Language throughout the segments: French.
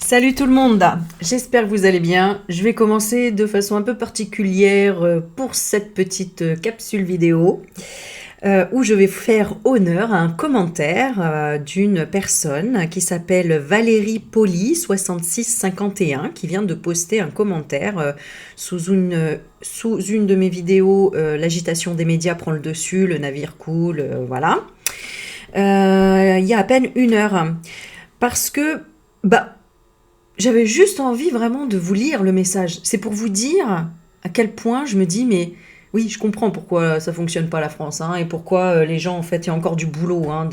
Salut tout le monde, j'espère que vous allez bien. Je vais commencer de façon un peu particulière pour cette petite capsule vidéo où je vais faire honneur à un commentaire d'une personne qui s'appelle Valérie Poli 6651 qui vient de poster un commentaire sous une de mes vidéos l'agitation des médias prend le dessus, le navire coule, voilà. Il y a à peine 1 heure parce que j'avais juste envie vraiment de vous lire le message. C'est pour vous dire à quel point je me dis, mais oui, je comprends pourquoi ça fonctionne pas la France, hein, et pourquoi les gens, en fait, il y a encore du boulot hein,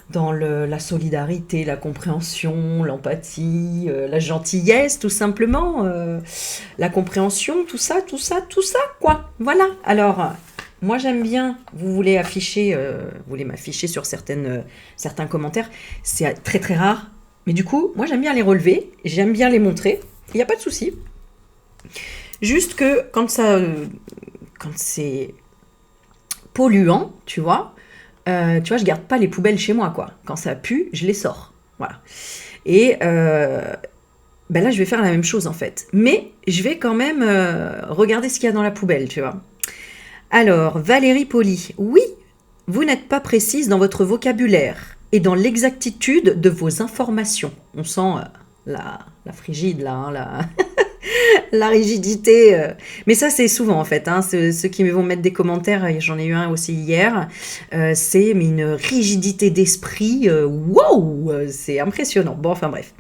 dans la solidarité, la compréhension, l'empathie, la gentillesse, tout simplement, la compréhension, tout ça, quoi. Voilà. Alors, moi, j'aime bien, vous voulez m'afficher sur certains commentaires. C'est très, très rare. Mais du coup, moi, j'aime bien les relever, j'aime bien les montrer, il n'y a pas de souci. Juste que quand c'est polluant, tu vois, je garde pas les poubelles chez moi, quoi. Quand ça pue, je les sors, voilà. Et là, je vais faire la même chose, en fait. Mais je vais quand même regarder ce qu'il y a dans la poubelle, tu vois. Alors, Valérie Poli, oui, vous n'êtes pas précise dans votre vocabulaire et dans l'exactitude de vos informations. On sent la frigide, là, hein, la rigidité. Mais ça, c'est souvent, en fait. Hein, ceux qui vont mettre des commentaires, j'en ai eu un aussi hier, c'est une rigidité d'esprit. Wow, c'est impressionnant. Bon, enfin bref.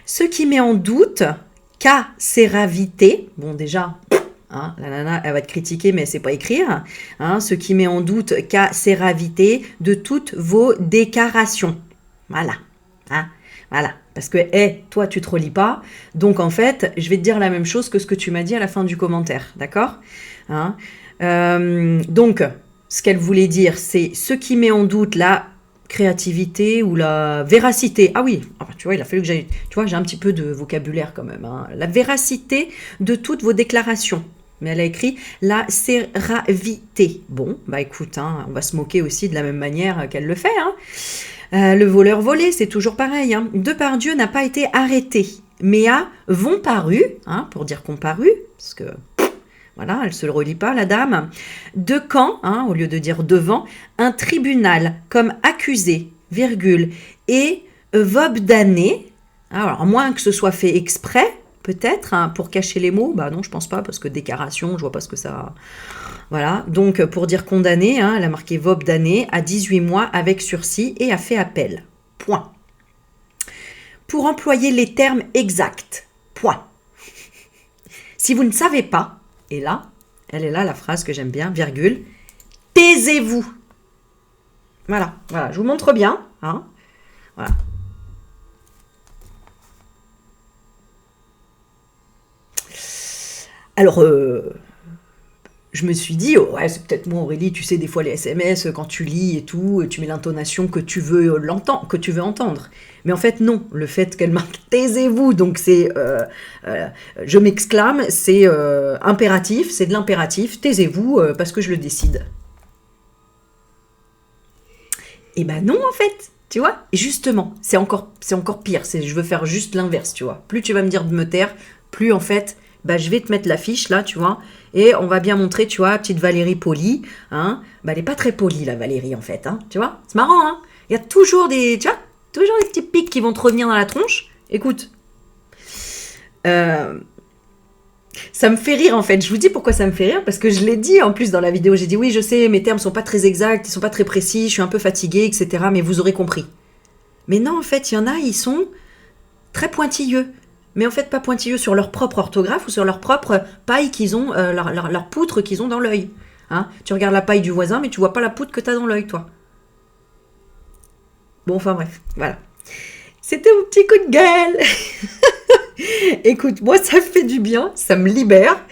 Ce qui met en doute qu'acéravité, bon déjà... Hein, la nana, elle va te critiquer, mais elle sait pas écrire. Hein, ce qui met en doute qu'acéravité de toutes vos déclarations. Voilà. Hein, voilà. Parce que, toi, tu te relis pas. Donc, en fait, je vais te dire la même chose que ce que tu m'as dit à la fin du commentaire. D'accord, hein, donc, ce qu'elle voulait dire, c'est ce qui met en doute la créativité ou la véracité. Ah oui, tu vois, il a fallu que j'aille... Tu vois, j'ai un petit peu de vocabulaire quand même. Hein. La véracité de toutes vos déclarations. Mais elle a écrit la séravité. Bon, écoute, hein, on va se moquer aussi de la même manière qu'elle le fait. Hein. Le voleur volé, c'est toujours pareil. Hein. Depardieu n'a pas été arrêté, mais a vont paru, hein, pour dire comparu, parce que voilà, elle ne se le relie pas, la dame, de quand, hein, au lieu de dire devant, un tribunal comme accusé, virgule, et vobdané, alors à moins que ce soit fait exprès, peut-être, hein, pour cacher les mots, non, je pense pas, parce que déclaration, je vois pas ce que ça... Voilà, donc pour dire condamné, hein, elle a marqué vobdané à 18 mois avec sursis et a fait appel. Point. Pour employer les termes exacts. Point. Si vous ne savez pas, et là, elle est là, la phrase que j'aime bien, virgule, taisez-vous. Voilà, je vous montre bien, hein, voilà. Alors, je me suis dit, ouais, c'est peut-être moi, Aurélie, tu sais, des fois les SMS, quand tu lis et tout, tu mets l'intonation que tu veux entendre. Mais en fait, non. Le fait qu'elle marque « taisez-vous », donc c'est, je m'exclame, c'est impératif, c'est de l'impératif, taisez-vous, parce que je le décide. Et non, en fait, tu vois. Et justement, c'est encore pire, je veux faire juste l'inverse, tu vois. Plus tu vas me dire de me taire, plus en fait... je vais te mettre l'affiche là, tu vois, et on va bien montrer, tu vois, petite Valérie Poli, hein, elle est pas très polie, la Valérie, en fait, hein, tu vois, c'est marrant, hein, il y a toujours des petits pics qui vont te revenir dans la tronche, écoute, ça me fait rire, en fait, je vous dis pourquoi ça me fait rire, parce que je l'ai dit, en plus, dans la vidéo, j'ai dit, oui, je sais, mes termes sont pas très exacts, ils sont pas très précis, je suis un peu fatiguée, etc., mais vous aurez compris. Mais non, en fait, il y en a, ils sont très pointilleux, mais en fait pas pointilleux sur leur propre orthographe ou sur leur propre paille qu'ils ont, leur poutre qu'ils ont dans l'œil. Hein, tu regardes la paille du voisin, mais tu vois pas la poutre que tu as dans l'œil, toi. Bon, enfin bref, voilà. C'était mon petit coup de gueule. Écoute, moi ça me fait du bien, ça me libère.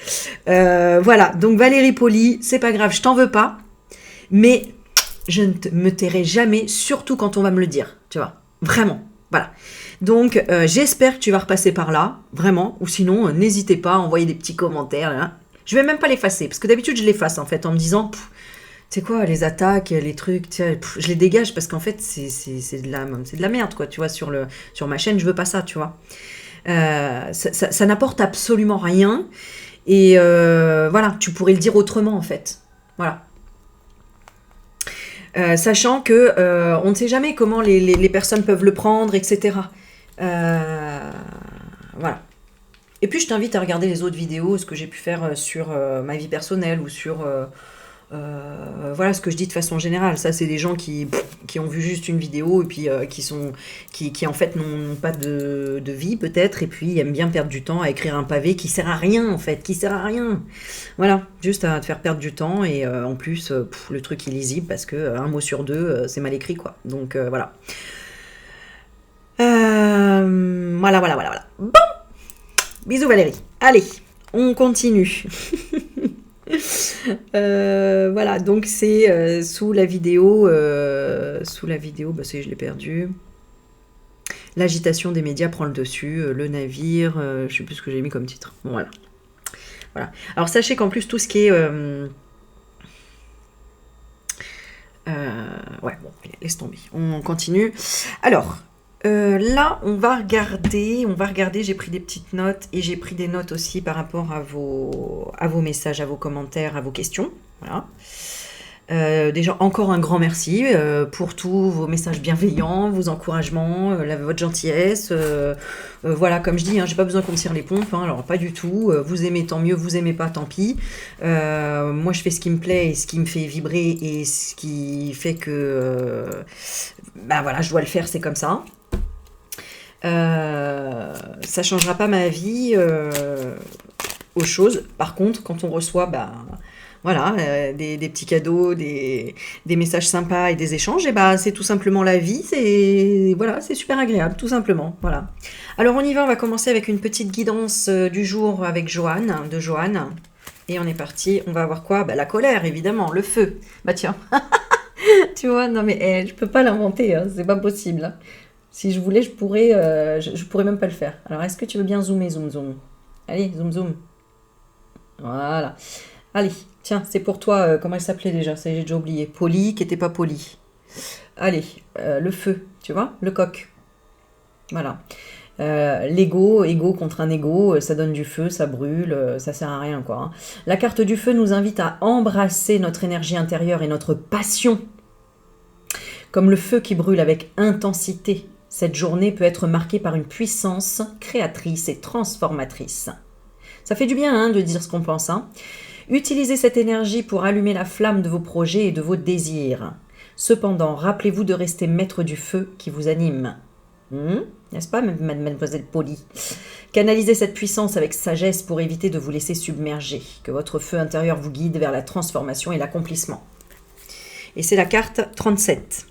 Voilà, donc Valérie Poli, c'est pas grave, je t'en veux pas, mais je ne me tairai jamais, surtout quand on va me le dire, tu vois, vraiment, voilà. Donc, j'espère que tu vas repasser par là, vraiment, ou sinon, n'hésitez pas à envoyer des petits commentaires. Là. Je vais même pas l'effacer, parce que d'habitude, je l'efface, en fait, en me disant, C'est quoi, les attaques, les trucs, tu sais, je les dégage parce qu'en fait, c'est de la merde, quoi, tu vois, sur ma chaîne, je veux pas ça, tu vois. Ça n'apporte absolument rien. Et voilà, tu pourrais le dire autrement, en fait. Voilà. Sachant que on ne sait jamais comment les personnes peuvent le prendre, etc. Voilà. Et puis je t'invite à regarder les autres vidéos, ce que j'ai pu faire sur ma vie personnelle ou sur voilà ce que je dis de façon générale. Ça, c'est des gens qui ont vu juste une vidéo et puis qui en fait n'ont pas de vie peut-être et puis aiment bien perdre du temps à écrire un pavé qui sert à rien en fait, qui sert à rien. Voilà, juste à te faire perdre du temps et en plus le truc illisible parce que un mot sur deux c'est mal écrit quoi. Donc voilà. Voilà. Bon, bisous Valérie. Allez, on continue. Voilà, donc c'est sous la vidéo, bah, je l'ai perdu. L'agitation des médias prend le dessus, le navire, je sais plus ce que j'ai mis comme titre. Bon, voilà. Alors sachez qu'en plus tout ce qui est ouais, bon, laisse tomber. On continue. Alors, là, on va regarder, j'ai pris des petites notes et j'ai pris des notes aussi par rapport à vos messages, à vos commentaires, à vos questions. Voilà. Déjà, encore un grand merci pour tous vos messages bienveillants, vos encouragements, votre gentillesse. Voilà, comme je dis, hein, j'ai pas besoin qu'on me tire les pompes, hein, alors pas du tout. Vous aimez, tant mieux, vous aimez pas, tant pis. Moi, je fais ce qui me plaît et ce qui me fait vibrer et ce qui fait que, bah voilà, je dois le faire, c'est comme ça. Ça changera pas ma vie aux choses. Par contre, quand on reçoit, bah voilà, des petits cadeaux, des messages sympas et des échanges, et bah c'est tout simplement la vie, c'est super agréable, tout simplement. Voilà. Alors on y va, on va commencer avec une petite guidance du jour avec Joanne, de Joanne. Et on est parti, on va avoir quoi? Bah la colère, évidemment, le feu. Bah tiens, tu vois, non mais je peux pas l'inventer, hein, c'est pas possible. Hein. Si je voulais, je pourrais même pas le faire. Alors est-ce que tu veux bien zoomer, zoom. Allez, zoom. Voilà. Allez, tiens, c'est pour toi. Comment elle s'appelait déjà? Ça, j'ai déjà oublié. Poli, qui n'était pas poli. Allez, le feu, tu vois? Le coq. Voilà. L'ego, ego contre un ego, ça donne du feu, ça brûle, ça sert à rien, quoi. Hein. La carte du feu nous invite à embrasser notre énergie intérieure et notre passion. Comme le feu qui brûle avec intensité, cette journée peut être marquée par une puissance créatrice et transformatrice. Ça fait du bien hein, de dire ce qu'on pense, hein. Utilisez cette énergie pour allumer la flamme de vos projets et de vos désirs. Cependant, rappelez-vous de rester maître du feu qui vous anime. N'est-ce pas, mademoiselle Polly? Canalisez cette puissance avec sagesse pour éviter de vous laisser submerger. Que votre feu intérieur vous guide vers la transformation et l'accomplissement. Et c'est la carte 37.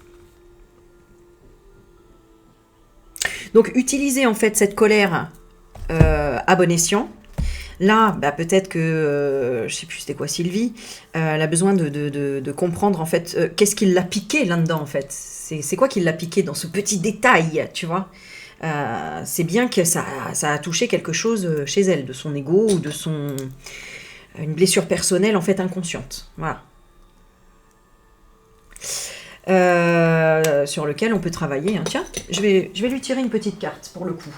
Donc, utilisez en fait cette colère à bon escient. Là, bah, peut-être que, je sais plus c'était quoi Sylvie, elle a besoin de comprendre en fait qu'est-ce qui l'a piqué là-dedans en fait. C'est quoi qui l'a piqué dans ce petit détail, tu vois. C'est bien que ça a touché quelque chose chez elle, de son ego ou de une blessure personnelle en fait inconsciente. Voilà. Sur lequel on peut travailler. Hein. Tiens, je vais lui tirer une petite carte pour le coup.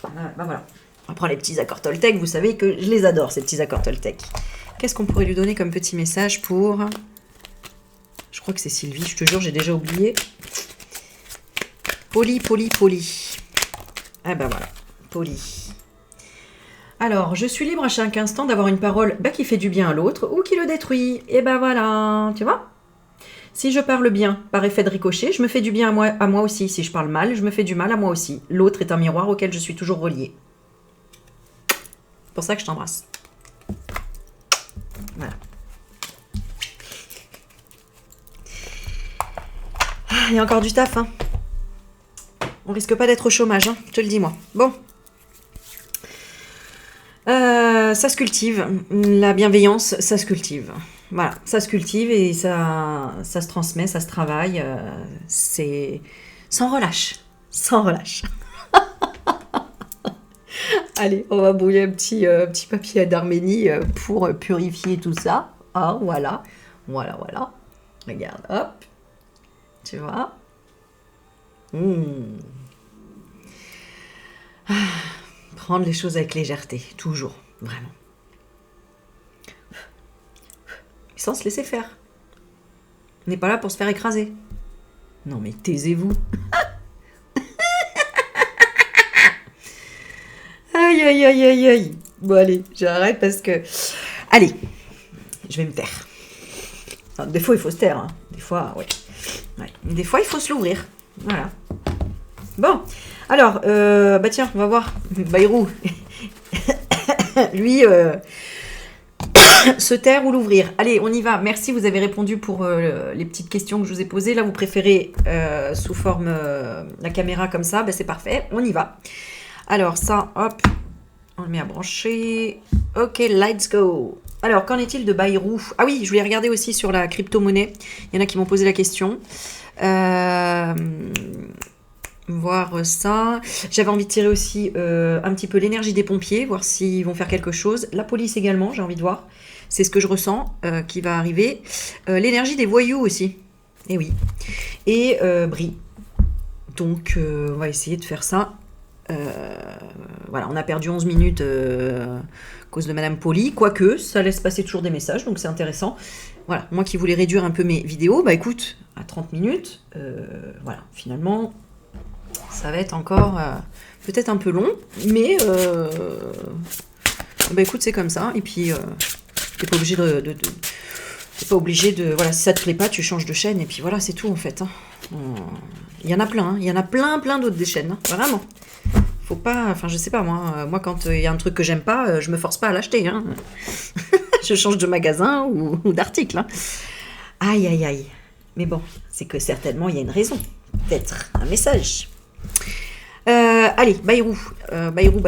Bah voilà. On prend les petits accords Toltec, vous savez que je les adore, ces petits accords Toltec. Qu'est-ce qu'on pourrait lui donner comme petit message pour... Je crois que c'est Sylvie, je te jure, j'ai déjà oublié. Poli. Ah ben voilà, poli. Alors, je suis libre à chaque instant d'avoir une parole qui fait du bien à l'autre ou qui le détruit. Et ben voilà, tu vois? Si je parle bien, par effet de ricochet, je me fais du bien à moi aussi. Si je parle mal, je me fais du mal à moi aussi. L'autre est un miroir auquel je suis toujours reliée. C'est pour ça que je t'embrasse. Voilà. Il y a encore du taf, hein. On risque pas d'être au chômage, hein, je te le dis moi. Bon. Ça se cultive. La bienveillance, ça se cultive. Voilà, ça se cultive et ça se transmet, ça se travaille. C'est sans relâche. Sans relâche. Allez, on va brouiller un petit papier d'Arménie pour purifier tout ça. Ah, voilà. Voilà, voilà. Regarde, hop. Tu vois? Mmh. Prendre les choses avec légèreté, toujours, vraiment. Sans se laisser faire. On n'est pas là pour se faire écraser. Non mais taisez-vous. Aïe, aïe, aïe, aïe, aïe. Bon allez, j'arrête parce que... Allez, je vais me taire. Enfin, des fois, il faut se taire. Hein. Des fois, ouais. Des fois, il faut se l'ouvrir. Voilà. Bon, alors, bah tiens, on va voir. Bayrou. Lui, se taire ou l'ouvrir. Allez, on y va. Merci, vous avez répondu pour les petites questions que je vous ai posées. Là, vous préférez sous forme la caméra comme ça. Ben, c'est parfait. On y va. Alors, ça, hop, on le met à brancher. Ok, let's go. Alors, qu'en est-il de Bayrou? Ah oui, je voulais regarder aussi sur la crypto-monnaie. Il y en a qui m'ont posé la question. Voir ça. J'avais envie de tirer aussi un petit peu l'énergie des pompiers, voir s'ils vont faire quelque chose. La police également, j'ai envie de voir. C'est ce que je ressens qui va arriver. L'énergie des voyous aussi. Et oui. Et Brie. Donc, on va essayer de faire ça. Voilà, on a perdu 11 minutes à cause de Madame Poli, quoique ça laisse passer toujours des messages, donc c'est intéressant. Voilà, moi qui voulais réduire un peu mes vidéos, bah écoute, à 30 minutes, voilà, finalement, ça va être encore peut-être un peu long, mais bah écoute, c'est comme ça, et puis t'es pas obligé t'es pas obligé de... Voilà, si ça te plaît pas, tu changes de chaîne, et puis voilà, c'est tout en fait. Hein. Il y en a plein, hein. Il y en a plein d'autres des chaînes, hein. Vraiment. Faut pas, enfin je sais pas moi quand il y a un truc que j'aime pas, je me force pas à l'acheter. Hein. Je change de magasin ou d'article. Hein. Aïe aïe aïe. Mais bon, c'est que certainement il y a une raison, peut-être un message. Allez, Bayrou. Bayrou.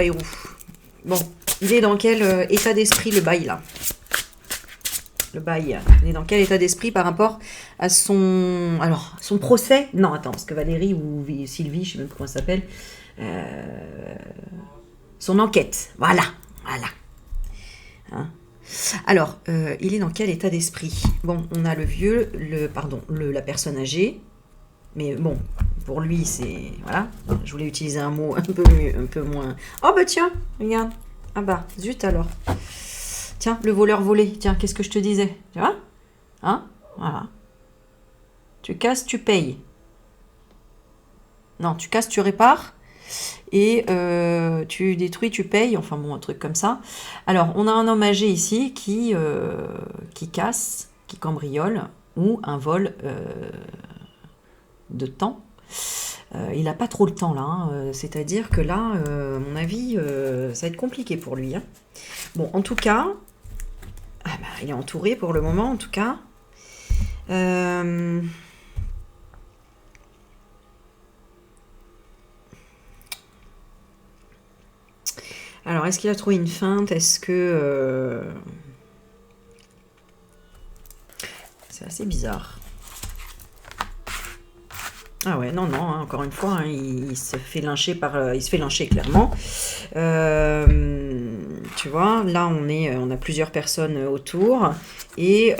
Bon, il est dans quel état d'esprit le bail là? Le bail, il est dans quel état d'esprit par rapport à son... Alors, son procès? Non, attends, parce que Valérie ou Sylvie, je sais même comment ça s'appelle, son enquête, voilà. Hein. Alors, il est dans quel état d'esprit? Bon, on a le vieux, la personne âgée, mais bon, pour lui, c'est... Voilà, je voulais utiliser un mot un peu moins... Oh bah tiens, regarde, ah bah, zut alors. Tiens, le voleur volé. Tiens, qu'est-ce que je te disais? Tu vois? Hein? Voilà. Tu casses, tu payes. Non, tu casses, tu répares. Et tu détruis, tu payes. Enfin bon, un truc comme ça. Alors, on a un homme âgé ici qui casse, qui cambriole, ou un vol de temps. Il n'a pas trop le temps là. Hein. C'est-à-dire que là, à mon avis, ça va être compliqué pour lui. Hein. Bon, en tout cas... Ah bah, il est entouré pour le moment, en tout cas. Alors, est-ce qu'il a trouvé une feinte? Est-ce que... C'est assez bizarre. Ah ouais, non, hein, encore une fois, hein, il se fait lyncher il se fait lyncher clairement. Tu vois, là on a plusieurs personnes autour et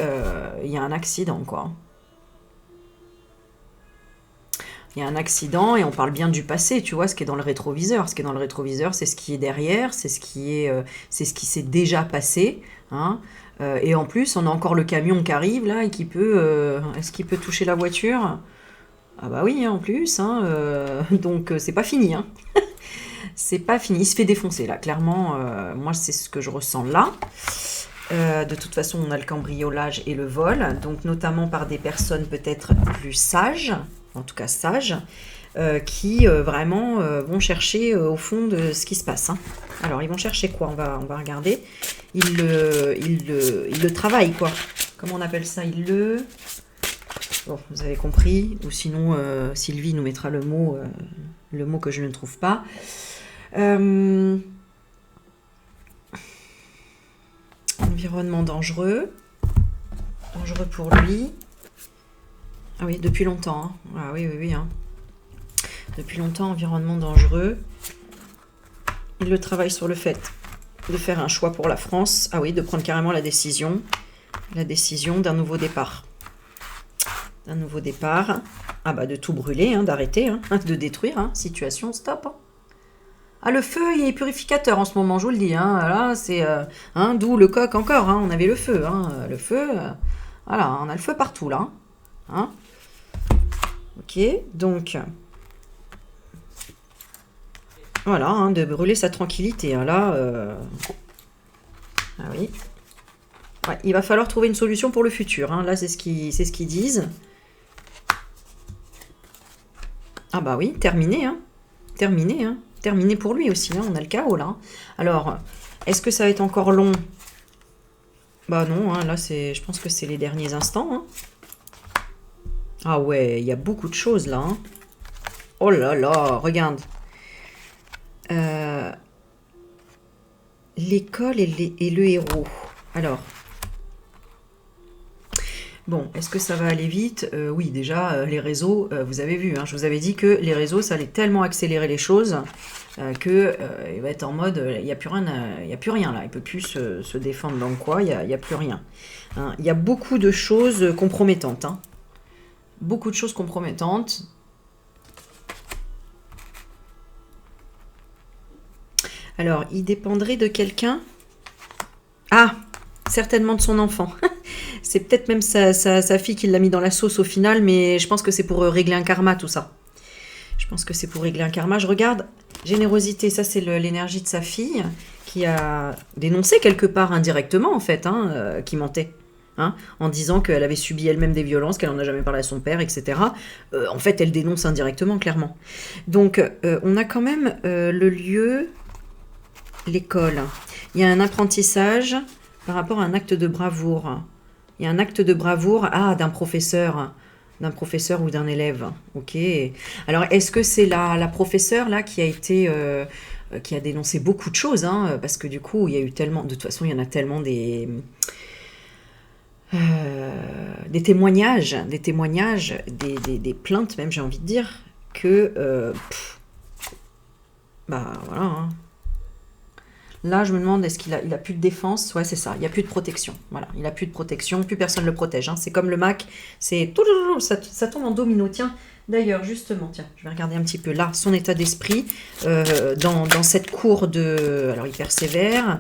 il y a un accident, quoi. Il y a un accident et on parle bien du passé, tu vois, ce qui est dans le rétroviseur. Ce qui est dans le rétroviseur, c'est ce qui est derrière, c'est ce qui s'est déjà passé, hein. Et en plus, on a encore le camion qui arrive là et qui peut... est-ce qu'il peut toucher la voiture? Ah bah oui, hein, en plus, hein, donc c'est pas fini, hein. C'est pas fini, il se fait défoncer là, clairement, moi c'est ce que je ressens là. De toute façon, on a le cambriolage et le vol, donc notamment par des personnes peut-être plus sages, en tout cas sages, qui vraiment vont chercher au fond de ce qui se passe. Hein. Alors, ils vont chercher quoi? On va regarder. Ils le travaillent, quoi. Comment on appelle ça? Bon, vous avez compris, ou sinon Sylvie nous mettra le mot que je ne trouve pas. Environnement dangereux pour lui. Ah oui, depuis longtemps. Hein. Ah oui. Hein. Depuis longtemps, environnement dangereux. Il travaille sur le fait de faire un choix pour la France. Ah oui, de prendre carrément la décision. La décision d'un nouveau départ. D'un nouveau départ. Ah bah de tout brûler, hein, d'arrêter, hein, de détruire. Hein. Situation, stop. Hein. Ah, le feu, il est purificateur en ce moment, je vous le dis. Hein. Là, c'est... hein, d'où le coq encore. Hein. On avait le feu. Hein. Le feu... voilà, on a le feu partout, là. Hein. Ok, donc... voilà, hein, de brûler sa tranquillité. Hein. Là... ah oui. Ouais, il va falloir trouver une solution pour le futur. Hein. Là, c'est ce qu'ils disent. Ah bah oui, terminé. Hein. Terminé, hein. Terminé pour lui aussi, hein. On a le chaos là. Alors, est-ce que ça va être encore long? Bah non, hein. Là, je pense que c'est les derniers instants. Hein. Ah ouais, il y a beaucoup de choses là. Hein. Oh là là, regarde. L'école et le héros. Alors, bon, est-ce que ça va aller vite? Oui, déjà, les réseaux, vous avez vu, hein, je vous avais dit que les réseaux, ça allait tellement accélérer les choses que il va être en mode, il n'y a plus rien, il y a plus rien là, il peut plus se défendre dans quoi, il n'y a plus rien. Hein. Il y a beaucoup de choses compromettantes. Hein. Beaucoup de choses compromettantes. Alors, il dépendrait de quelqu'un? Ah, certainement de son enfant. C'est peut-être même sa fille qui l'a mis dans la sauce au final, mais je pense que c'est pour régler un karma, tout ça. Je pense que c'est pour régler un karma. Je regarde, générosité, ça c'est l'énergie de sa fille, qui a dénoncé quelque part indirectement, en fait, hein, qui mentait. Hein, en disant qu'elle avait subi elle-même des violences, qu'elle n'en a jamais parlé à son père, etc. En fait, elle dénonce indirectement, clairement. Donc, on a quand même le lieu, l'école. Il y a un apprentissage par rapport à un acte de bravoure. Il y a un acte de bravoure, d'un professeur ou d'un élève. Ok. Alors, est-ce que c'est la professeure là qui a été, qui a dénoncé beaucoup de choses, hein, parce que du coup, il y a eu tellement, de toute façon, il y en a tellement des témoignages, des plaintes même, j'ai envie de dire, que, bah voilà. Hein. Là, je me demande, est-ce qu'il a plus de défense? Ouais, c'est ça, il n'y a plus de protection. Voilà, il n'a plus de protection, plus personne ne le protège. Hein. C'est comme le Mac, c'est ça tombe en domino. Tiens, d'ailleurs, justement, tiens, je vais regarder un petit peu là, son état d'esprit, dans cette cour de... Alors, il persévère,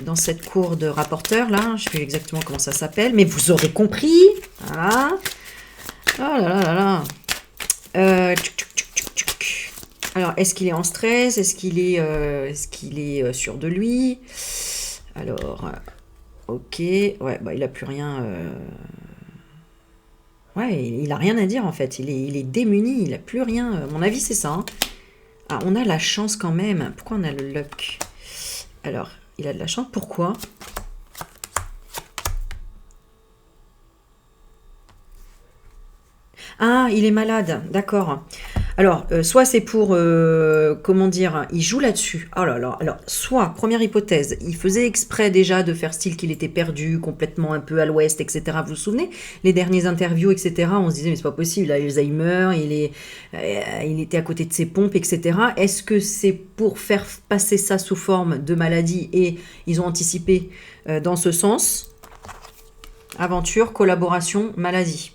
dans cette cour de rapporteur, là, je ne sais plus exactement comment ça s'appelle, mais vous aurez compris. Voilà. Oh là là là là. Alors, est-ce qu'il est en stress? Est-ce qu'il est sûr de lui? Alors, ok. Ouais, bah, il a plus rien... Ouais, il a rien à dire, en fait. Il est démuni, il a plus rien. À mon avis, c'est ça. Hein. Ah, on a la chance quand même. Pourquoi on a le luck? Alors, il a de la chance. Pourquoi? Ah, il est malade. D'accord. Alors, soit c'est pour, comment dire, il joue là-dessus. Oh là là. Alors, soit, première hypothèse, il faisait exprès déjà de faire style qu'il était perdu, complètement un peu à l'ouest, etc. Vous vous souvenez? Les dernières interviews, etc. On se disait, mais c'est pas possible, il a Alzheimer, il était à côté de ses pompes, etc. Est-ce que c'est pour faire passer ça sous forme de maladie et ils ont anticipé dans ce sens? Aventure, collaboration, maladie.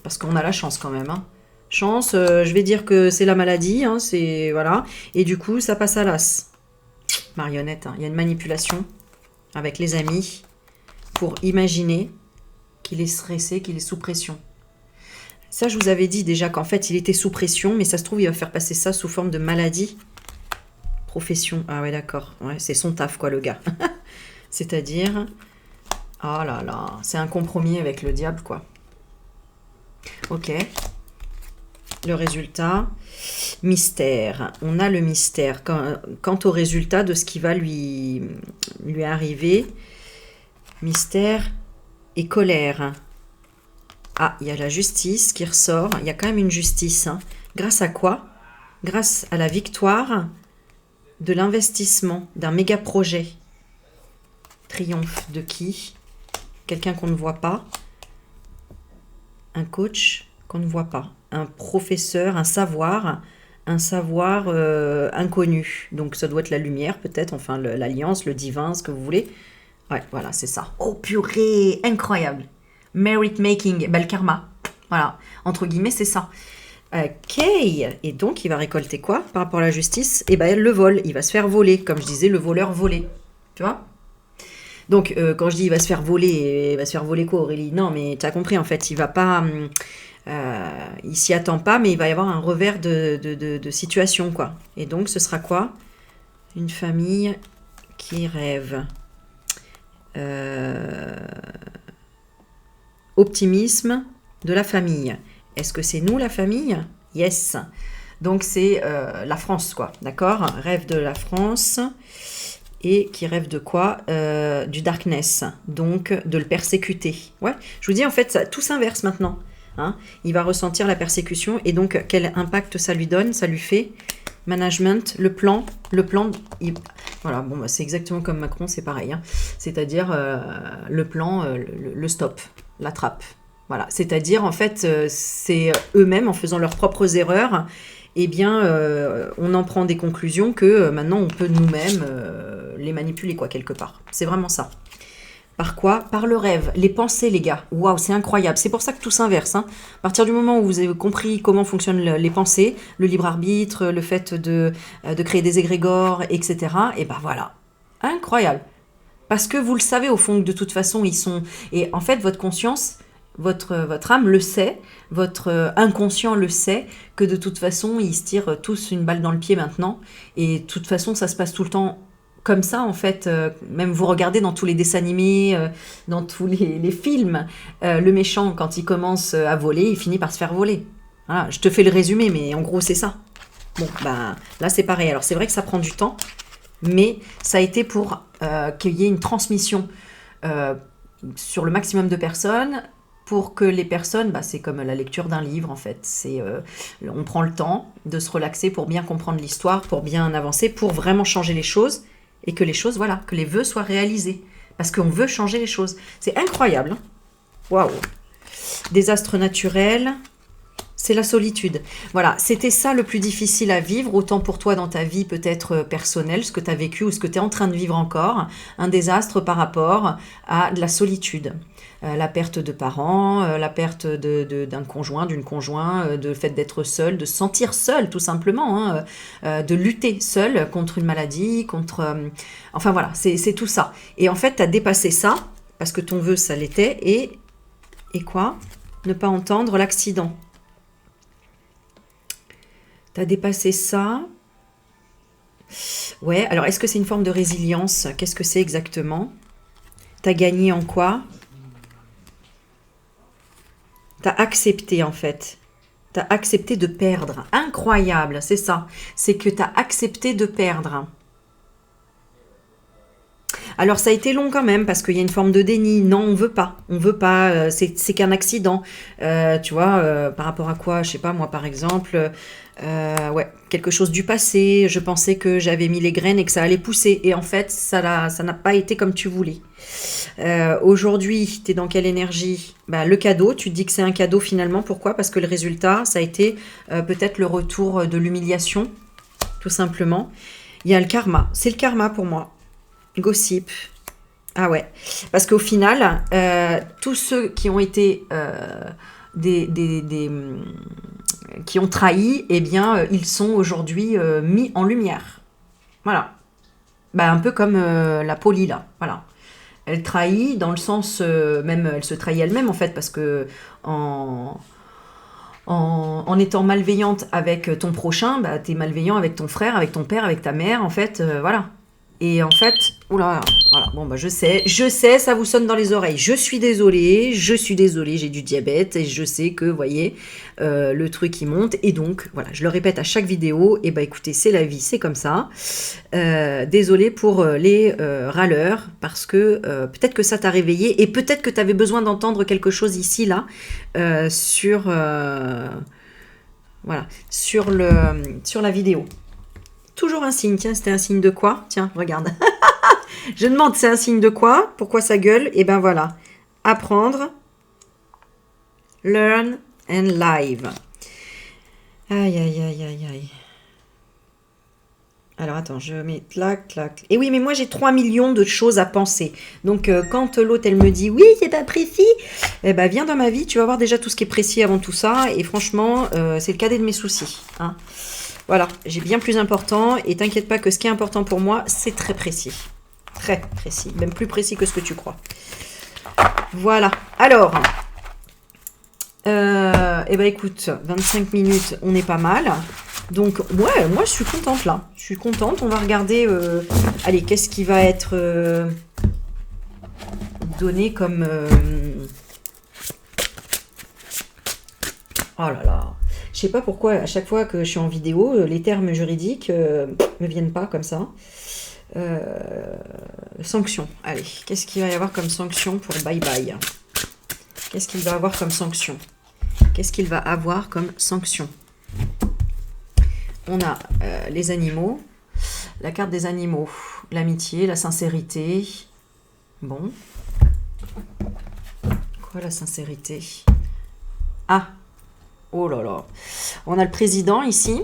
Parce qu'on a la chance quand même. Hein. Chance, je vais dire que c'est la maladie, hein, c'est voilà. Et du coup, ça passe à l'as. Marionnette, hein. Il y a une manipulation avec les amis pour imaginer qu'il est stressé, qu'il est sous pression. Ça, je vous avais dit déjà qu'en fait, il était sous pression, mais ça se trouve, il va faire passer ça sous forme de maladie. Profession. Ah ouais, d'accord. Ouais, c'est son taf, quoi, le gars. C'est-à-dire... Oh là là, c'est un compromis avec le diable, quoi. Ok. Le résultat. Mystère. On a le mystère. Quant au résultat de ce qui va lui arriver. Mystère et colère. Ah, il y a la justice qui ressort. Il y a quand même une justice. Hein. Grâce à quoi? Grâce à la victoire de l'investissement d'un méga projet. Triomphe de qui? Quelqu'un qu'on ne voit pas. Un coach qu'on ne voit pas, un professeur, un savoir inconnu. Donc ça doit être la lumière peut-être, enfin l'alliance, le divin, ce que vous voulez. Ouais, voilà, c'est ça. Oh purée, incroyable. Merit making, le karma. Voilà, entre guillemets, c'est ça. Ok, et donc il va récolter quoi par rapport à la justice? Eh ben le vol, il va se faire voler, comme je disais, le voleur volé. Tu vois? Donc quand je dis il va se faire voler, il va se faire voler quoi Aurélie? Non mais tu as compris en fait, il va pas... il s'y attend pas, mais il va y avoir un revers de situation quoi. Et donc ce sera quoi? Une famille qui rêve. Optimisme de la famille. Est-ce que c'est nous la famille? Yes. Donc c'est la France, quoi. D'accord? Rêve de la France. Et qui rêve de quoi? Du darkness. Donc de le persécuter. Ouais. Je vous dis, en fait, ça, tout s'inverse maintenant. Hein, il va ressentir la persécution. Et donc, quel impact ça lui donne? Ça lui fait management, le plan. Voilà, bon, bah, c'est exactement comme Macron, c'est pareil. Hein. C'est-à-dire le plan, le stop, la trappe. Voilà, c'est-à-dire en fait, c'est eux-mêmes en faisant leurs propres erreurs, eh bien, on en prend des conclusions que maintenant on peut nous-mêmes les manipuler quoi quelque part. C'est vraiment ça. Par quoi? Par le rêve, les pensées, les gars. Waouh, c'est incroyable. C'est pour ça que tout s'inverse. Hein. À partir du moment où vous avez compris comment fonctionnent les pensées, le libre arbitre, le fait de créer des égrégores, etc. Et ben voilà, incroyable. Parce que vous le savez au fond que de toute façon ils sont. Et en fait, votre conscience, votre âme le sait, votre inconscient le sait, que de toute façon ils se tirent tous une balle dans le pied maintenant. Et de toute façon, ça se passe tout le temps comme ça en fait, même vous regardez dans tous les dessins animés, dans tous les films, le méchant quand il commence à voler, il finit par se faire voler. Voilà, je te fais le résumé, mais en gros c'est ça. Bon, ben là c'est pareil. Alors c'est vrai que ça prend du temps, mais ça a été pour qu'il y ait une transmission sur le maximum de personnes, pour que les personnes, bah, c'est comme la lecture d'un livre en fait, on prend le temps de se relaxer pour bien comprendre l'histoire, pour bien avancer, pour vraiment changer les choses. Et que les choses, voilà, que les vœux soient réalisés. Parce qu'on veut changer les choses. C'est incroyable. Waouh. Désastre naturel, c'est la solitude. Voilà, c'était ça le plus difficile à vivre, autant pour toi dans ta vie peut-être personnelle, ce que tu as vécu ou ce que tu es en train de vivre encore. Un désastre par rapport à de la solitude. La perte de parents, la perte d'un conjoint, d'une conjointe, le fait d'être seul, de se sentir seul tout simplement, hein, de lutter seul contre une maladie, contre... enfin voilà, c'est tout ça. Et en fait, tu as dépassé ça, parce que ton vœu, ça l'était, et quoi? Ne pas entendre l'accident. Tu as dépassé ça. Ouais, alors est-ce que c'est une forme de résilience? Qu'est-ce que c'est exactement? Tu as gagné en quoi? T'as accepté en fait. T'as accepté de perdre. Incroyable, c'est ça. C'est que t'as accepté de perdre. Alors ça a été long quand même parce qu'il y a une forme de déni. Non, on veut pas. On veut pas. C'est qu'un accident. Tu vois, par rapport à quoi? Je sais pas, moi par exemple. Ouais, quelque chose du passé. Je pensais que j'avais mis les graines et que ça allait pousser. Et en fait, ça n'a pas été comme tu voulais. Aujourd'hui, tu es dans quelle énergie? Bah, le cadeau, tu te dis que c'est un cadeau finalement. Pourquoi? Parce que le résultat, ça a été peut-être le retour de l'humiliation, tout simplement. Il y a le karma. C'est le karma pour moi. Gossip. Ah ouais. Parce qu'au final, tous ceux qui ont été qui ont trahi, eh bien, ils sont aujourd'hui mis en lumière. Voilà. Bah, un peu comme la Poly, là. Voilà. Elle trahit dans le sens, même elle se trahit elle-même en fait, parce que en étant malveillante avec ton prochain, bah, t'es malveillant avec ton frère, avec ton père, avec ta mère, en fait, voilà. Et en fait, oula, voilà, bon bah je sais, ça vous sonne dans les oreilles. Je suis désolée, j'ai du diabète et je sais que, vous voyez, le truc il monte. Et donc, voilà, je le répète à chaque vidéo, et bah écoutez, c'est la vie, c'est comme ça. Désolée pour les râleurs, parce que peut-être que ça t'a réveillé et peut-être que tu avais besoin d'entendre quelque chose ici, là, sur la vidéo. Toujours un signe, tiens, c'était un signe de quoi? Tiens, regarde. Je demande, c'est un signe de quoi? Pourquoi ça gueule? Et ben voilà. Apprendre. Learn and live. Aïe, aïe, aïe, aïe, aïe. Alors attends, je mets clac, clac. Et oui, mais moi j'ai 3 millions de choses à penser. Donc quand l'autre elle me dit oui, c'est pas précis, eh ben viens dans ma vie, tu vas voir déjà tout ce qui est précis avant tout ça. Et franchement, c'est le cadet de mes soucis. Hein. Voilà, j'ai bien plus important. Et t'inquiète pas que ce qui est important pour moi, c'est très précis. Très précis, même plus précis que ce que tu crois. Voilà. Alors, eh ben écoute, 25 minutes, on est pas mal. Donc, ouais, moi, je suis contente, là. Je suis contente. On va regarder... allez, qu'est-ce qui va être donné comme... Oh là là. Je sais pas pourquoi, à chaque fois que je suis en vidéo, les termes juridiques me viennent pas comme ça. Sanction. Allez, qu'est-ce qu'il va y avoir comme sanction pour Bye Bye? Qu'est-ce qu'il va avoir comme sanction? Qu'est-ce qu'il va avoir comme sanction? On a les animaux, la carte des animaux, l'amitié, la sincérité. Bon. Quoi la sincérité? Ah! Oh là là. On a le président ici.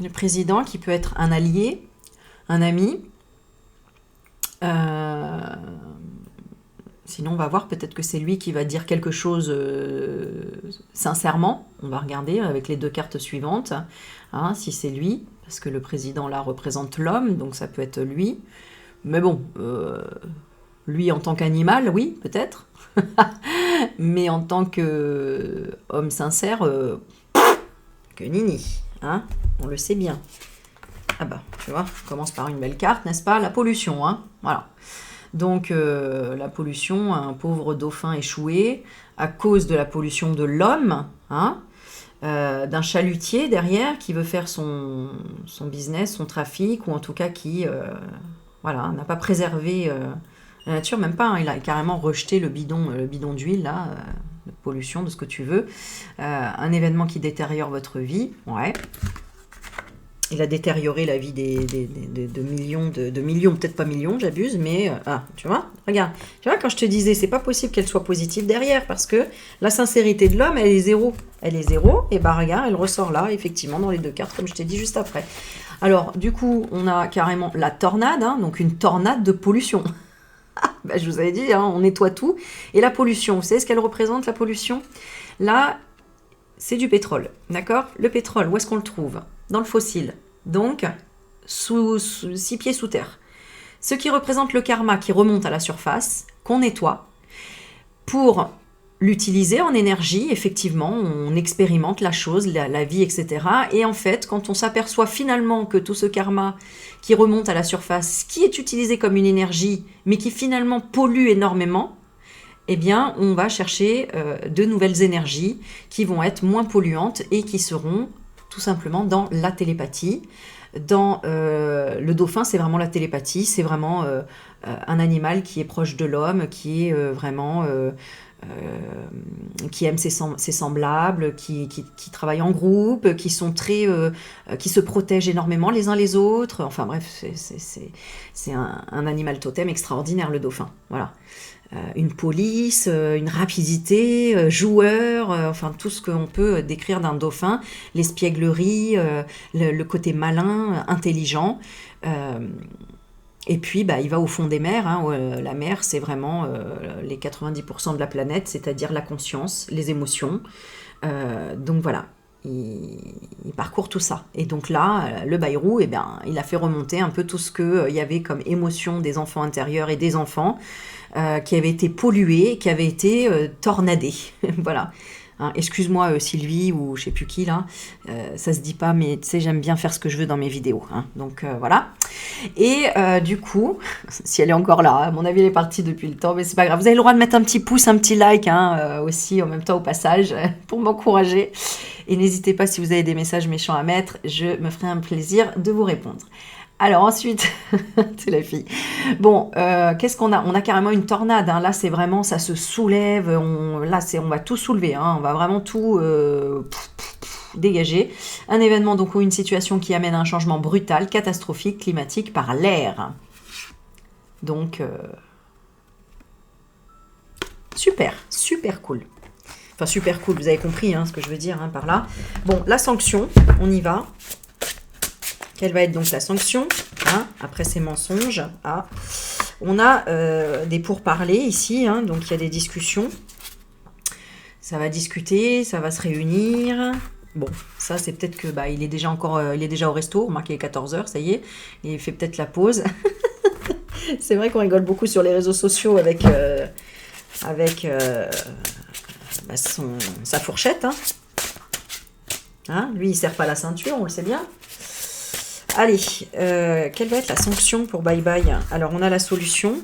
Le président qui peut être un allié, un ami. Sinon, on va voir, peut-être que c'est lui qui va dire quelque chose sincèrement. On va regarder avec les deux cartes suivantes, hein, si c'est lui, parce que le président là représente l'homme, donc ça peut être lui. Mais bon, lui en tant qu'animal, oui, peut-être. Mais en tant qu'homme sincère, que nini, hein, on le sait bien. Ah bah, tu vois, on commence par une belle carte, n'est-ce pas? La pollution, hein, voilà. Donc, la pollution, un pauvre dauphin échoué à cause de la pollution de l'homme, hein, d'un chalutier derrière qui veut faire son business, son trafic, ou en tout cas qui voilà, n'a pas préservé la nature, même pas, hein, il a carrément rejeté le bidon d'huile, là, de pollution, de ce que tu veux. Un événement qui détériore votre vie, ouais. Il a détérioré la vie de millions, de millions, peut-être pas millions, j'abuse, mais tu vois, regarde. Tu vois, quand je te disais, c'est pas possible qu'elle soit positive derrière, parce que la sincérité de l'homme, elle est zéro. Elle est zéro, et bah regarde, elle ressort là, effectivement, dans les deux cartes, comme je t'ai dit juste après. Alors, du coup, on a carrément la tornade, hein, donc une tornade de pollution. Bah, je vous avais dit, hein, on nettoie tout. Et la pollution, vous savez ce qu'elle représente, la pollution? Là, c'est du pétrole, d'accord? Le pétrole, où est-ce qu'on le trouve? Dans le fossile, donc 6 pieds sous terre. Ce qui représente le karma qui remonte à la surface, qu'on nettoie, pour l'utiliser en énergie, effectivement, on expérimente la chose, la vie, etc. Et en fait, quand on s'aperçoit finalement que tout ce karma qui remonte à la surface, qui est utilisé comme une énergie, mais qui finalement pollue énormément, eh bien, on va chercher de nouvelles énergies qui vont être moins polluantes et qui seront tout simplement dans la télépathie. Dans le dauphin, c'est vraiment la télépathie, c'est vraiment un animal qui est proche de l'homme, qui est vraiment... qui aime ses semblables, qui travaillent en groupe, qui sont très, qui se protègent énormément les uns les autres. Enfin bref, c'est un animal totem extraordinaire, le dauphin. Voilà. Une police, une rapidité, joueur, enfin tout ce qu'on peut décrire d'un dauphin, l'espièglerie, le côté malin, intelligent. Et puis, bah, il va au fond des mers. Hein, la mer, c'est vraiment les 90% de la planète, c'est-à-dire la conscience, les émotions. Donc voilà, il parcourt tout ça. Et donc là, le Bayrou, eh bien, il a fait remonter un peu tout ce qu'il y avait comme émotion des enfants intérieurs et des enfants qui avaient été pollués, qui avaient été tornadés. Voilà. Hein, excuse-moi Sylvie ou je sais plus qui là, ça se dit pas, mais tu sais, j'aime bien faire ce que je veux dans mes vidéos. Hein, donc voilà. Et du coup, si elle est encore là, à mon avis elle est partie depuis le temps, mais c'est pas grave. Vous avez le droit de mettre un petit pouce, un petit like hein, aussi en même temps au passage pour m'encourager. Et n'hésitez pas si vous avez des messages méchants à mettre, je me ferai un plaisir de vous répondre. Alors ensuite, c'est la fille. Bon, qu'est-ce qu'on a? On a carrément une tornade. Hein. Là, c'est vraiment, ça se soulève. On va tout soulever. Hein. On va vraiment tout dégager. Un événement donc ou une situation qui amène à un changement brutal, catastrophique, climatique par l'air. Donc, super, super cool. Enfin, super cool. Vous avez compris hein, ce que je veux dire hein, par là. Bon, la sanction, on y va. Quelle va être donc la sanction, hein, après ces mensonges? Ah. On a des pourparlers ici, hein, donc il y a des discussions. Ça va discuter, ça va se réunir. Bon, ça c'est peut-être que il est déjà il est déjà au resto, remarquez, il est 14 h, ça y est, il fait peut-être la pause. C'est vrai qu'on rigole beaucoup sur les réseaux sociaux avec sa fourchette. Hein, lui, il ne serre pas la ceinture, on le sait bien. Allez, quelle va être la sanction pour Bye Bye? Alors, on a la solution.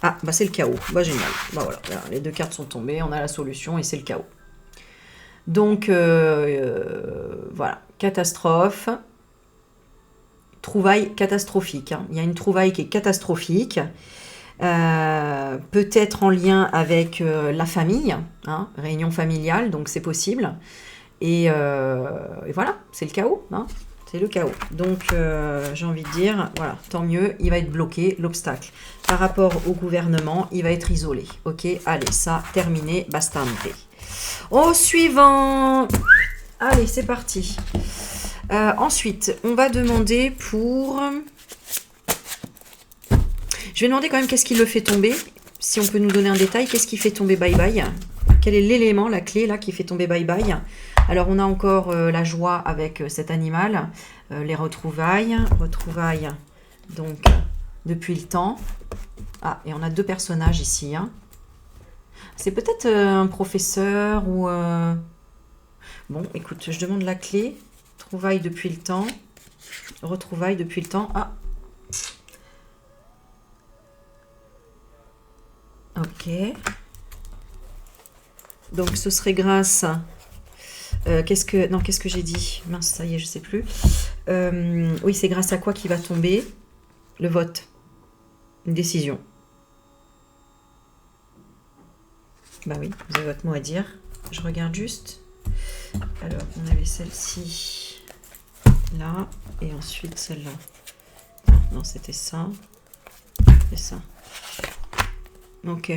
Ah, c'est le chaos. Génial. Voilà, les 2 cartes sont tombées, on a la solution et c'est le chaos. Donc, voilà, catastrophe. Trouvaille catastrophique. Hein. Il y a une trouvaille qui est catastrophique. Peut-être en lien avec la famille, hein, réunion familiale, donc c'est possible. Et voilà, c'est le chaos. Hein. C'est le chaos. Donc, j'ai envie de dire, voilà, tant mieux, il va être bloqué, l'obstacle. Par rapport au gouvernement, il va être isolé. Ok, allez, ça, terminé, bastante. Au suivant. Allez, c'est parti. Ensuite, on va demander pour... Je vais demander quand même qu'est-ce qui le fait tomber. Si on peut nous donner un détail, qu'est-ce qui fait tomber Bye Bye? Quel est l'élément, la clé là qui fait tomber Bye Bye? Alors, on a encore la joie avec cet animal, les retrouvailles. Retrouvailles, donc, depuis le temps. Ah, et on a 2 personnages ici. Hein. C'est peut-être un professeur ou... Bon, écoute, je demande la clé. Trouvailles depuis le temps. Retrouvailles depuis le temps. Ah. Ok. Donc, ce serait grâce... qu'est-ce que j'ai dit? Mince, ça y est, je sais plus. Oui, c'est grâce à quoi qui va tomber? Le vote. Une décision. Bah oui, vous avez votre mot à dire. Je regarde juste. Alors, on avait celle-ci là, et ensuite celle-là. Non, c'était ça. Et ça. Ok.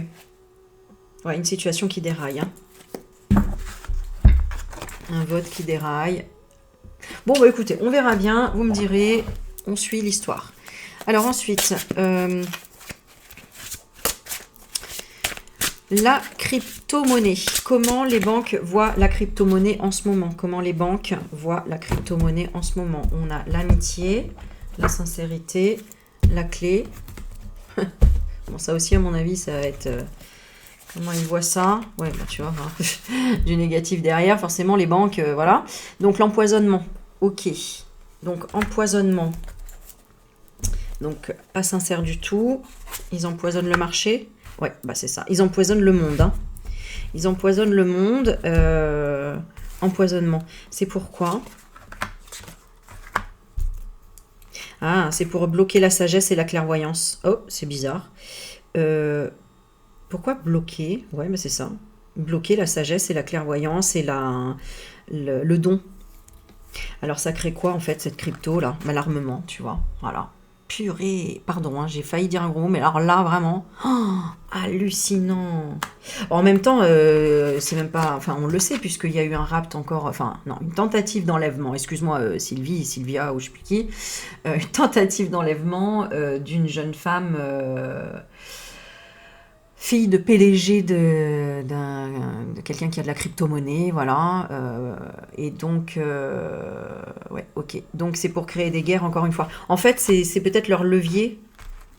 Ouais, une situation qui déraille. Hein. Un vote qui déraille. Bon, écoutez, on verra bien. Vous me direz, on suit l'histoire. Alors ensuite, la crypto-monnaie. Comment les banques voient la crypto-monnaie en ce moment? Comment les banques voient la crypto-monnaie en ce moment? On a l'amitié, la sincérité, la clé. Bon, ça aussi, à mon avis, ça va être... comment ils voient ça? Ouais, tu vois, du négatif derrière, forcément, les banques, voilà. Donc, l'empoisonnement. Ok. Donc, empoisonnement. Donc, pas sincère du tout. Ils empoisonnent le marché. Ouais, c'est ça. Ils empoisonnent le monde. Hein. Ils empoisonnent le monde. Empoisonnement. C'est pourquoi? Ah, c'est pour bloquer la sagesse et la clairvoyance. Oh, c'est bizarre. Pourquoi bloquer? Ouais, c'est ça. Bloquer la sagesse et la clairvoyance et le don. Alors, ça crée quoi, en fait, cette crypto-là? L'armement, tu vois. Voilà. Purée, pardon, hein, j'ai failli dire un gros mot, mais alors là, vraiment, hallucinant. En même temps, c'est même pas... Enfin, on le sait, puisqu'il y a eu un rapt encore... Enfin, non, une tentative d'enlèvement. Excuse-moi, Sylvia, ou je sais plus qui. Une tentative d'enlèvement d'une jeune femme... fille de PDG de quelqu'un qui a de la crypto-monnaie, voilà. Et donc, ouais, ok. Donc, c'est pour créer des guerres, encore une fois. En fait, c'est peut-être leur levier,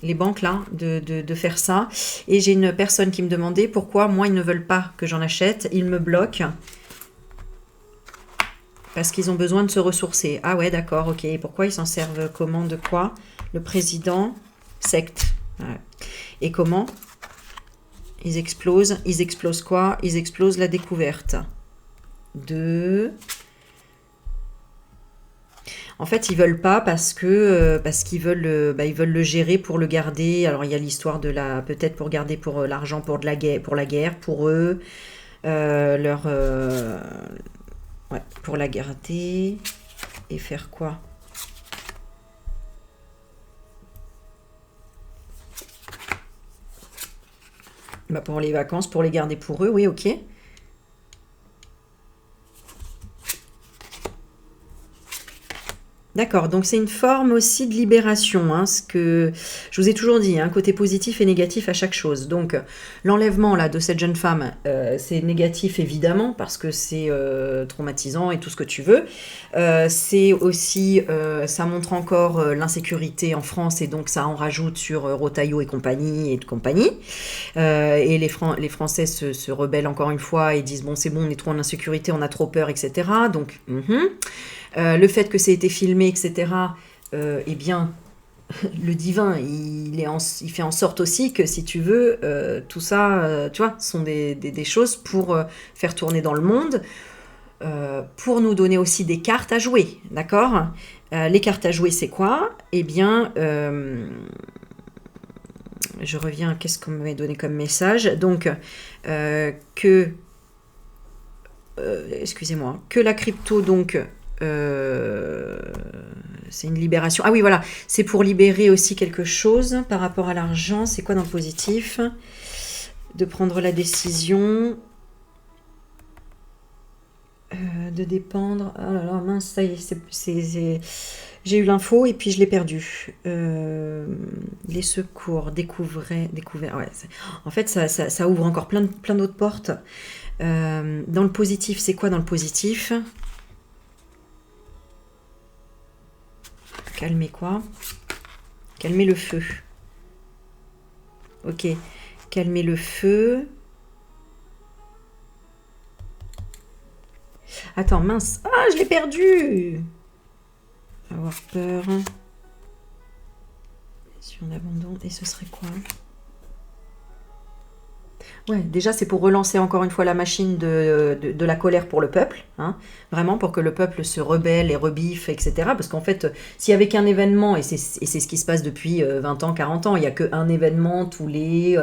les banques, là, de faire ça. Et j'ai une personne qui me demandait pourquoi, moi, ils ne veulent pas que j'en achète. Ils me bloquent. Parce qu'ils ont besoin de se ressourcer. Ah ouais, d'accord, ok. Pourquoi ils s'en servent? Comment? De quoi? Le président? Secte. Ouais. Et comment? Ils explosent quoi? Ils explosent la découverte. En fait, ils veulent pas parce qu'ils veulent le gérer pour le garder. Alors, il y a l'histoire de peut-être pour garder pour l'argent pour la guerre, pour eux, pour la garder et faire quoi? Pour les vacances, pour les garder pour eux, oui, ok. D'accord, donc c'est une forme aussi de libération, hein, ce que je vous ai toujours dit, hein, côté positif et négatif à chaque chose. Donc l'enlèvement là de cette jeune femme, c'est négatif évidemment parce que c'est traumatisant et tout ce que tu veux. C'est aussi, ça montre encore l'insécurité en France et donc ça en rajoute sur Rotaillot et compagnie et de compagnie. Et les Français se rebellent encore une fois et disent bon c'est bon, on est trop en insécurité, on a trop peur, etc. Donc le fait que ça ait été filmé, etc., eh bien, le divin, il fait en sorte aussi que, si tu veux, tout ça, tu vois, sont des choses pour faire tourner dans le monde, pour nous donner aussi des cartes à jouer, d'accord? Les cartes à jouer, c'est quoi? Eh bien, je reviens, qu'est-ce qu'on m'avait donné comme message? Donc, excusez-moi, que la crypto, donc... c'est une libération. Ah oui, voilà, c'est pour libérer aussi quelque chose par rapport à l'argent. C'est quoi dans le positif? De prendre la décision de dépendre. Ah là là, mince, ça y est, j'ai eu l'info et puis je l'ai perdu. Les secours, découvert. Ouais, en fait, ça ouvre encore plein d'autres portes. Dans le positif, c'est quoi dans le positif? Calmer quoi? Calmer le feu. Ok. Calmer le feu. Attends, mince. Ah, je l'ai perdu. Avoir peur. Sur l'abandon. Et ce serait quoi? Ouais, déjà c'est pour relancer encore une fois la machine de la colère pour le peuple, hein, vraiment pour que le peuple se rebelle et rebiffe, etc. Parce qu'en fait, s'il y avait qu'un événement, et c'est ce qui se passe depuis 20 ans, 40 ans, il n'y a qu'un événement tous les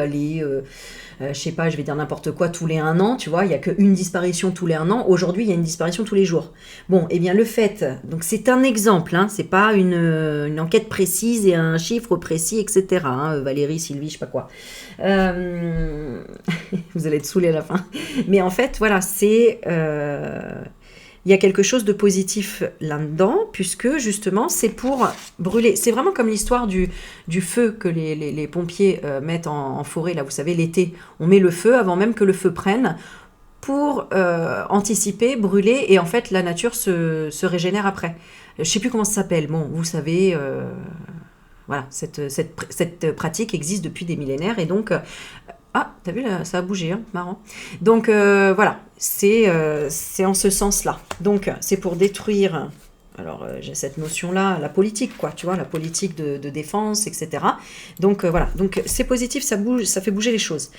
je sais pas, je vais dire n'importe quoi, tous les 1 an, tu vois, il n'y a qu'une disparition tous les 1 an. Aujourd'hui, il y a une disparition tous les jours. Bon, eh bien, le fait, donc c'est un exemple, hein, c'est pas une enquête précise et un chiffre précis, etc. Hein, Valérie, Sylvie, je sais pas quoi. Vous allez être saoulés à la fin. Mais en fait, voilà, c'est... il y a quelque chose de positif là-dedans, puisque justement, c'est pour brûler. C'est vraiment comme l'histoire du feu que les pompiers mettent en forêt, là, vous savez, l'été. On met le feu avant même que le feu prenne pour anticiper, brûler, et en fait, la nature se régénère après. Je ne sais plus comment ça s'appelle. Bon, vous savez... voilà, cette pratique existe depuis des millénaires, et donc... ah, t'as vu, là, ça a bougé, hein, marrant. Donc, voilà, c'est en ce sens-là. Donc, c'est pour détruire, alors j'ai cette notion-là, la politique, quoi, tu vois, la politique de défense, etc. Donc, voilà, donc c'est positif, ça bouge, ça fait bouger les choses.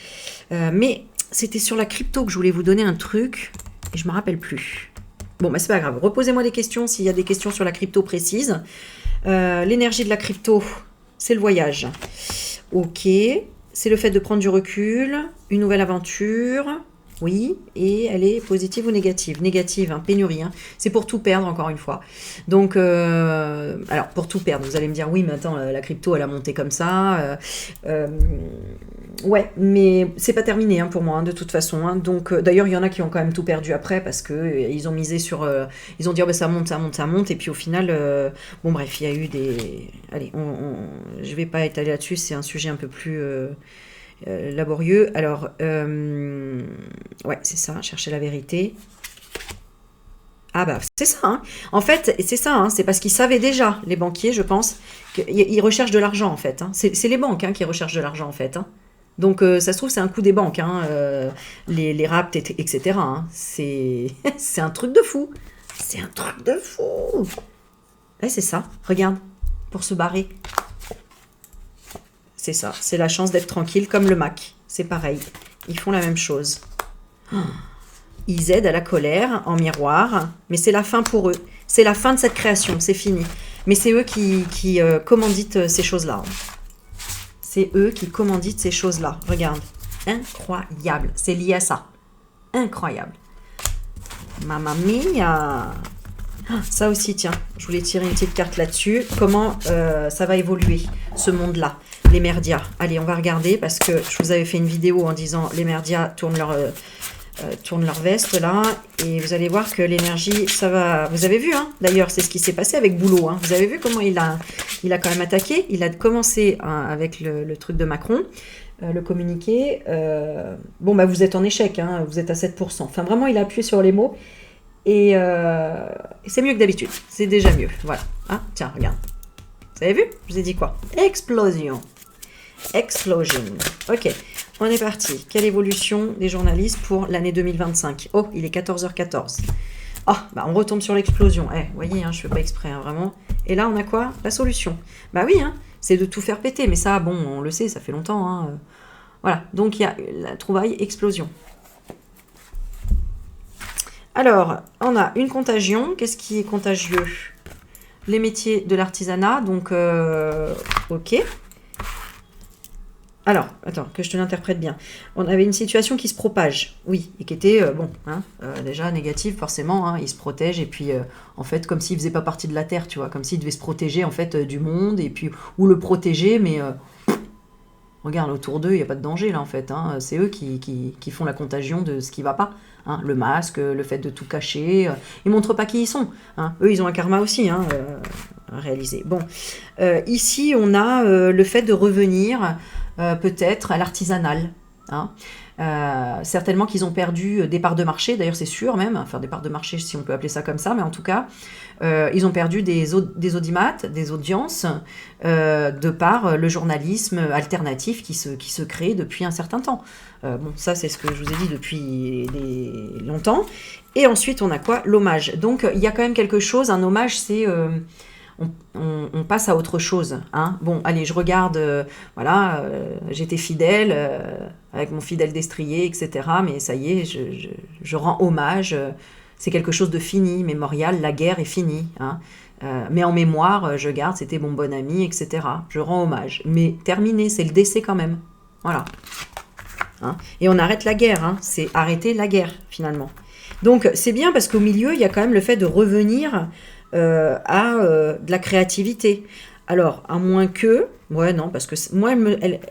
Mais c'était sur la crypto que je voulais vous donner un truc, et je ne me rappelle plus. Bon, bah, c'est pas grave, reposez-moi des questions s'il y a des questions sur la crypto précise. L'énergie de la crypto, c'est le voyage. Ok. C'est le fait de prendre du recul, une nouvelle aventure, oui, et elle est positive ou négative? Négative, hein, pénurie, hein. C'est pour tout perdre, encore une fois. Donc, alors, pour tout perdre, vous allez me dire, oui, mais attends, la crypto, elle a monté comme ça. Ouais, mais c'est pas terminé, hein, pour moi, hein, de toute façon. Hein. Donc, d'ailleurs, il y en a qui ont quand même tout perdu après, parce que ils ont misé sur... ils ont dit, oh, bah, ça monte, ça monte, ça monte, et puis au final, bon, bref, il y a eu des... Allez, je vais pas étaler là-dessus, c'est un sujet un peu plus... laborieux. Alors, ouais, c'est ça, chercher la vérité. Ah bah, c'est ça, hein. En fait, c'est ça, hein, c'est parce qu'ils savaient déjà, les banquiers, je pense, qu'ils recherchent de l'argent, en fait. Hein. C'est les banques, hein, qui recherchent de l'argent, en fait. Hein. Donc, ça se trouve, c'est un coup des banques, hein, les rapts, etc. Hein. C'est un truc de fou. C'est un truc de fou. Ouais, c'est ça, regarde, pour se barrer. C'est ça, c'est la chance d'être tranquille, comme le Mac. C'est pareil, ils font la même chose. Ils aident à la colère en miroir, mais c'est la fin pour eux. C'est la fin de cette création, c'est fini. Mais c'est eux qui commanditent ces choses-là. C'est eux qui commanditent ces choses-là. Regarde, incroyable, c'est lié à ça. Incroyable. Mamma mia. Ça aussi, tiens, je voulais tirer une petite carte là-dessus. Comment ça va évoluer, ce monde-là? Les merdias. Allez, on va regarder parce que je vous avais fait une vidéo en disant les merdias tournent tournent leur veste là, et vous allez voir que l'énergie, ça va... Vous avez vu, hein, d'ailleurs, c'est ce qui s'est passé avec Boulot. Hein. Vous avez vu comment il a quand même attaqué. Il a commencé hein, avec le truc de Macron, le communiqué. Bon, bah vous êtes en échec, hein, vous êtes à 7%. Enfin, vraiment, il a appuyé sur les mots. Et c'est mieux que d'habitude. C'est déjà mieux. Voilà. Ah, tiens, regarde. Vous avez vu? Je vous ai dit quoi? Explosion. Explosion. Ok. On est parti. Quelle évolution des journalistes pour l'année 2025? Oh, il est 14h14. Ah, bah on retombe sur l'explosion. Eh, vous voyez, hein, je fais pas exprès, hein, vraiment. Et là, on a quoi? La solution. Bah oui, hein, c'est de tout faire péter. Mais ça, bon, on le sait, ça fait longtemps. Hein. Voilà, donc il y a la trouvaille explosion. Alors, on a une contagion. Qu'est-ce qui est contagieux? Les métiers de l'artisanat. Donc, ok. Alors, attends, que je te l'interprète bien. On avait une situation qui se propage, oui, et qui était, bon, hein, déjà négative, forcément, hein, il se protège, et puis, en fait, comme s'il faisait pas partie de la Terre, tu vois, comme s'il devait se protéger, en fait, du monde, et puis, ou le protéger, mais, regarde, autour d'eux, il n'y a pas de danger, là, en fait, hein, c'est eux qui font la contagion de ce qui va pas, hein, le masque, le fait de tout cacher, ils montrent pas qui ils sont, hein, eux, ils ont un karma aussi, hein, à réaliser. Bon, ici, on a le fait de revenir... peut-être à l'artisanal. Hein. Certainement qu'ils ont perdu des parts de marché, d'ailleurs c'est sûr même, enfin des parts de marché si on peut appeler ça comme ça, mais en tout cas, ils ont perdu des audimates, des audiences, de par le journalisme alternatif qui se crée depuis un certain temps. Bon, ça c'est ce que je vous ai dit depuis longtemps. Et ensuite on a quoi? L'hommage. Donc il y a quand même quelque chose, un hommage c'est... On passe à autre chose. Hein. Bon, allez, je regarde, voilà, j'étais fidèle, avec mon fidèle destrier, etc. Mais ça y est, je rends hommage. C'est quelque chose de fini, mémorial, la guerre est finie. Hein. Mais en mémoire, je garde, c'était mon bon ami, etc. Je rends hommage. Mais terminé, c'est le décès quand même. Voilà. Hein. Et on arrête la guerre, hein. C'est arrêter la guerre, finalement. Donc, c'est bien parce qu'au milieu, il y a quand même le fait de revenir... à de la créativité. Alors, à moins que... Ouais, non, parce que moi,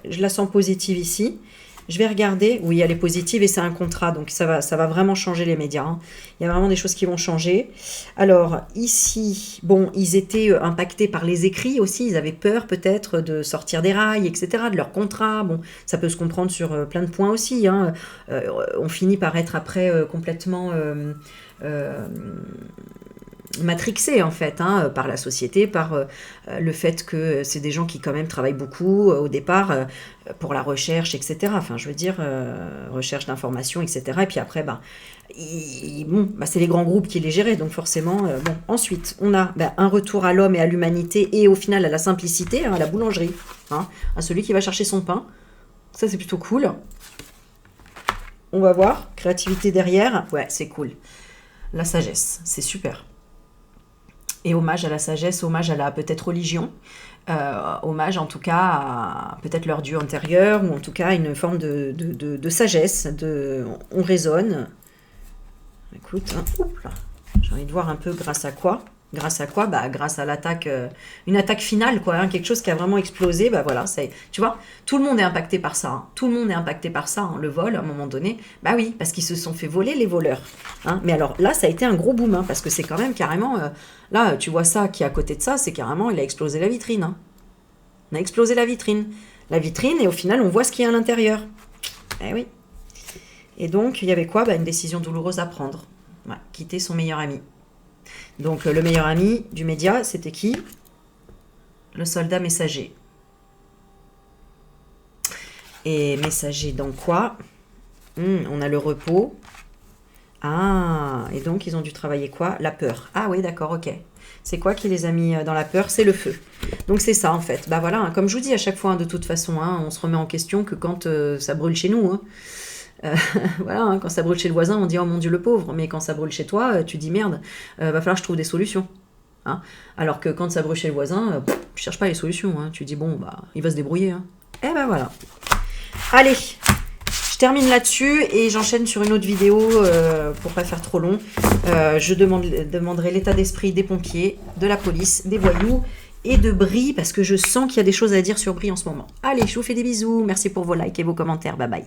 je la sens positive ici. Je vais regarder. Oui, elle est positive et c'est un contrat, donc ça va vraiment changer les médias. Hein. Il y a vraiment des choses qui vont changer. Alors, ici, bon, ils étaient impactés par les écrits aussi. Ils avaient peur peut-être de sortir des rails, etc., de leur contrat. Bon, ça peut se comprendre sur plein de points aussi. Hein. On finit par être après complètement... matrixés en fait, hein, par la société, par le fait que c'est des gens qui quand même travaillent beaucoup au départ pour la recherche, etc. Enfin, je veux dire, recherche d'informations, etc. Et puis après, bon, c'est les grands groupes qui les géraient, donc forcément, bon. Ensuite, on a un retour à l'homme et à l'humanité et au final à la simplicité, hein, à la boulangerie, hein, à celui qui va chercher son pain. Ça, c'est plutôt cool. On va voir, créativité derrière, ouais, c'est cool. La sagesse, c'est super. Et hommage à la sagesse, hommage à la peut-être religion, hommage en tout cas à peut-être leur dieu antérieur, ou en tout cas une forme de sagesse, on raisonne. Écoute, hein, j'ai envie de voir un peu grâce à quoi. Grâce à quoi? Grâce à l'attaque, une attaque finale, quoi, hein, quelque chose qui a vraiment explosé. Voilà, tu vois, tout le monde est impacté par ça. Hein, tout le monde est impacté par ça, hein, le vol, à un moment donné. Bah oui, parce qu'ils se sont fait voler, les voleurs. Hein. Mais alors là, ça a été un gros boom, hein, parce que c'est quand même carrément... là, tu vois ça, qui est à côté de ça, c'est carrément, il a explosé la vitrine. Hein. On a explosé la vitrine. La vitrine, et au final, on voit ce qu'il y a à l'intérieur. Eh oui. Et donc, il y avait quoi? Une décision douloureuse à prendre. Ouais, quitter son meilleur ami. Donc, le meilleur ami du média, c'était qui? Le soldat messager. Et messager dans quoi? On a le repos. Ah, et donc, ils ont dû travailler quoi? La peur. Ah oui, d'accord, ok. C'est quoi qui les a mis dans la peur? C'est le feu. Donc, c'est ça, en fait. Voilà, hein, comme je vous dis à chaque fois, hein, de toute façon, hein, on se remet en question que quand ça brûle chez nous. Hein. Voilà, hein, quand ça brûle chez le voisin, on dit « Oh mon Dieu, le pauvre !» Mais quand ça brûle chez toi, tu dis « Merde, va falloir que je trouve des solutions. Hein » Alors que quand ça brûle chez le voisin, tu cherches pas les solutions. Hein. Tu dis « Bon, il va se débrouiller. Hein. » Et voilà. Allez, je termine là-dessus et j'enchaîne sur une autre vidéo pour pas faire trop long. Je demanderai l'état d'esprit des pompiers, de la police, des voyous et de Brie, parce que je sens qu'il y a des choses à dire sur Brie en ce moment. Allez, je vous fais des bisous. Merci pour vos likes et vos commentaires. Bye bye.